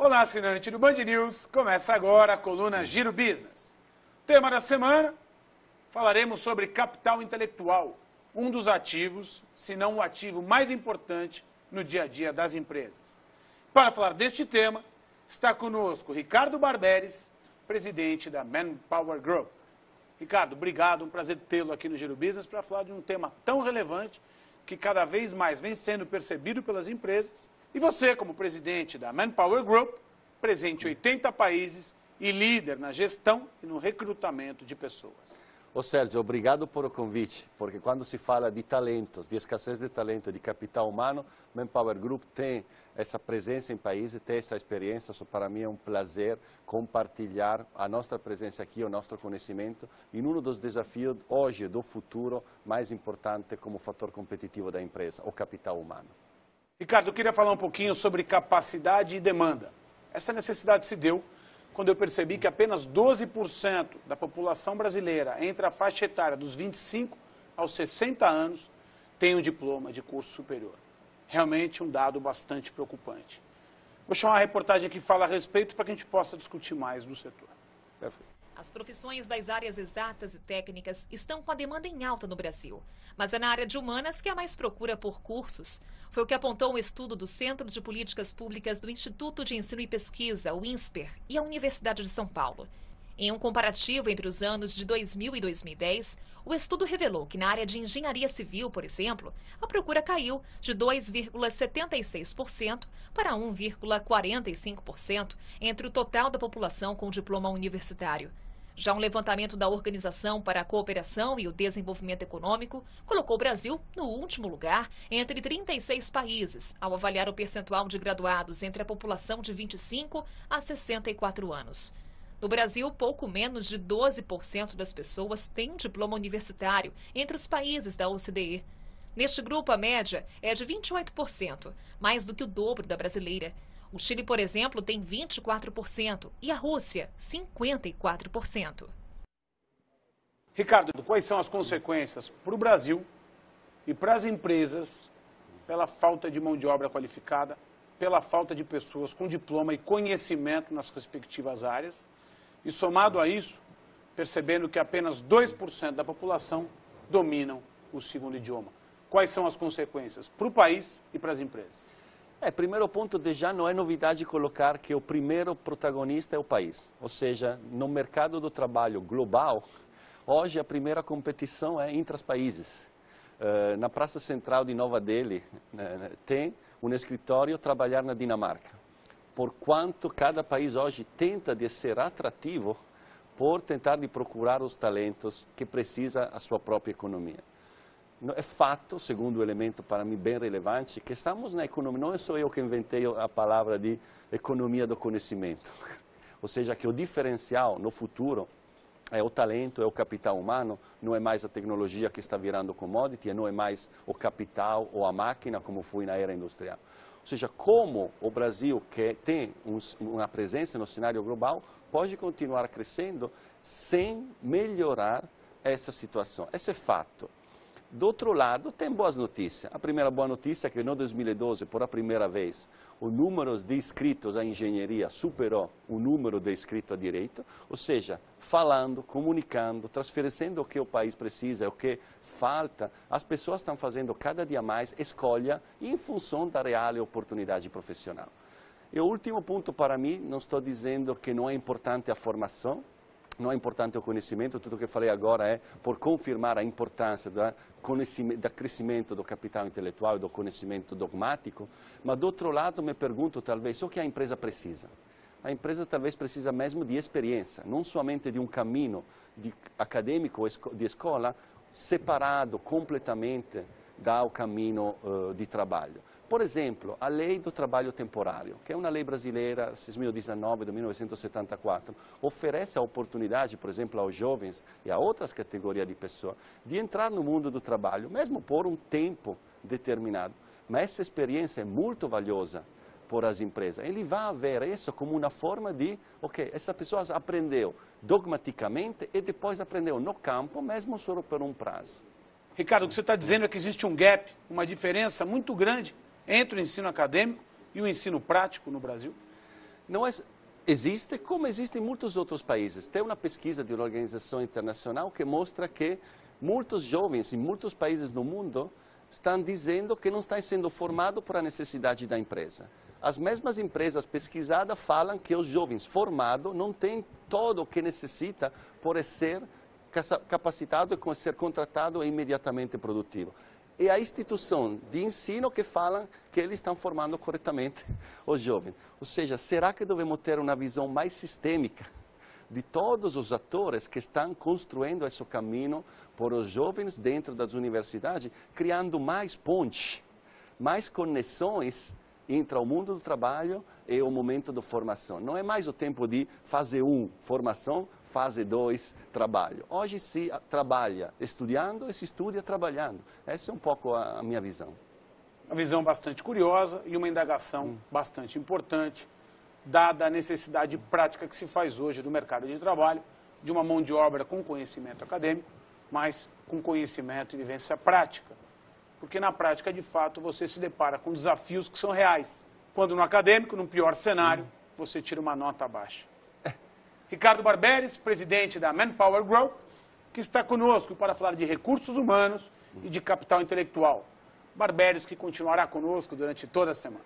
Olá, assinante do Band News. Começa agora a coluna Giro Business. Tema da semana, falaremos sobre capital intelectual, um dos ativos, se não o ativo mais importante no dia a dia das empresas. Para falar deste tema, está conosco Ricardo Barberis, presidente da Manpower Group. Ricardo, obrigado, um prazer tê-lo aqui no Giro Business para falar de um tema tão relevante que cada vez mais vem sendo percebido pelas empresas. E você, como presidente da Manpower Group, presente em 80 países e líder na gestão e no recrutamento de pessoas. Ô Sérgio, obrigado por o convite, porque quando se fala de talentos, de escassez de talento, de capital humano, Manpower Group tem essa presença em países, tem essa experiência, para mim é um prazer compartilhar a nossa presença aqui, o nosso conhecimento, em um dos desafios hoje, do futuro, mais importante como fator competitivo da empresa, o capital humano. Ricardo, eu queria falar um pouquinho sobre capacidade e demanda. Essa necessidade se deu quando eu percebi que apenas 12% da população brasileira entre a faixa etária dos 25 aos 60 anos tem um diploma de curso superior. Realmente um dado bastante preocupante. Vou chamar uma reportagem que fala a respeito para que a gente possa discutir mais do setor. Perfeito. As profissões das áreas exatas e técnicas estão com a demanda em alta no Brasil, mas é na área de humanas que há mais procura por cursos. Foi o que apontou um estudo do Centro de Políticas Públicas do Instituto de Ensino e Pesquisa, o INSPER, e a Universidade de São Paulo. Em um comparativo entre os anos de 2000 e 2010, o estudo revelou que na área de engenharia civil, por exemplo, a procura caiu de 2,76% para 1,45% entre o total da população com diploma universitário. Já um levantamento da Organização para a Cooperação e o Desenvolvimento Econômico colocou o Brasil no último lugar entre 36 países, ao avaliar o percentual de graduados entre a população de 25 a 64 anos. No Brasil, pouco menos de 12% das pessoas têm um diploma universitário entre os países da OCDE. Neste grupo, a média é de 28%, mais do que o dobro da brasileira. O Chile, por exemplo, tem 24% e a Rússia, 54%. Ricardo, quais são as consequências para o Brasil e para as empresas pela falta de mão de obra qualificada, pela falta de pessoas com diploma e conhecimento nas respectivas áreas? E somado a isso, percebendo que apenas 2% da população dominam o segundo idioma. Quais são as consequências para o país e para as empresas? Primeiro ponto, já não é novidade colocar que o primeiro protagonista é o país. Ou seja, no mercado do trabalho global, hoje a primeira competição é entre os países. Na Praça Central de Nova Delhi tem um escritório trabalhar na Dinamarca. Por quanto cada país hoje tenta de ser atrativo por tentar de procurar os talentos que precisa a sua própria economia. É fato, segundo o elemento para mim bem relevante, que estamos na economia, não sou eu que inventei a palavra de economia do conhecimento. Ou seja, que o diferencial no futuro é o talento, é o capital humano, não é mais a tecnologia que está virando commodity, não é mais o capital ou a máquina como foi na era industrial. Ou seja, como o Brasil, que tem uma presença no cenário global, pode continuar crescendo sem melhorar essa situação. Esse é fato. Do outro lado, tem boas notícias. A primeira boa notícia é que no 2012, por a primeira vez, o número de inscritos à engenharia superou o número de inscritos a direito, ou seja, falando, comunicando, transferendo o que o país precisa, o que falta, as pessoas estão fazendo cada dia mais escolha em função da real oportunidade profissional. E o último ponto para mim, não estou dizendo que não é importante a formação, não é importante o conhecimento, tudo o que falei agora é por confirmar a importância do crescimento do capital intelectual e do conhecimento dogmático, mas do outro lado me pergunto talvez o que a empresa precisa. A empresa talvez precisa mesmo de experiência, não somente de um caminho acadêmico de escola separado completamente do caminho de trabalho. Por exemplo, a lei do trabalho temporário, que é uma lei brasileira, 6.019 de 1974, oferece a oportunidade, por exemplo, aos jovens e a outras categorias de pessoas, de entrar no mundo do trabalho, mesmo por um tempo determinado. Mas essa experiência é muito valiosa para as empresas. Ele vai ver isso como uma forma de, essa pessoa aprendeu dogmaticamente e depois aprendeu no campo, mesmo só por um prazo. Ricardo, o que você está dizendo é que existe um gap, uma diferença muito grande entre o ensino acadêmico e o ensino prático no Brasil? Não é, existe como existe em muitos outros países. Tem uma pesquisa de uma organização internacional que mostra que muitos jovens em muitos países do mundo estão dizendo que não estão sendo formados por a necessidade da empresa. As mesmas empresas pesquisadas falam que os jovens formados não têm todo o que necessita por ser capacitado e ser contratado e imediatamente produtivo. É a instituição de ensino que fala que eles estão formando corretamente os jovens. Ou seja, será que devemos ter uma visão mais sistêmica de todos os atores que estão construindo esse caminho por os jovens dentro das universidades, criando mais pontes, mais conexões entre o mundo do trabalho e o momento da formação. Não é mais o tempo de fase 1, formação, fase 2, trabalho. Hoje se trabalha estudando e se estuda trabalhando. Essa é um pouco a minha visão. Uma visão bastante curiosa e uma indagação bastante importante, dada a necessidade prática que se faz hoje do mercado de trabalho, de uma mão de obra com conhecimento acadêmico, mas com conhecimento e vivência prática. Porque na prática, de fato, você se depara com desafios que são reais. Quando no acadêmico, num pior cenário, você tira uma nota baixa. Ricardo Barberis, presidente da Manpower Group, que está conosco para falar de recursos humanos e de capital intelectual. Barberis que continuará conosco durante toda a semana.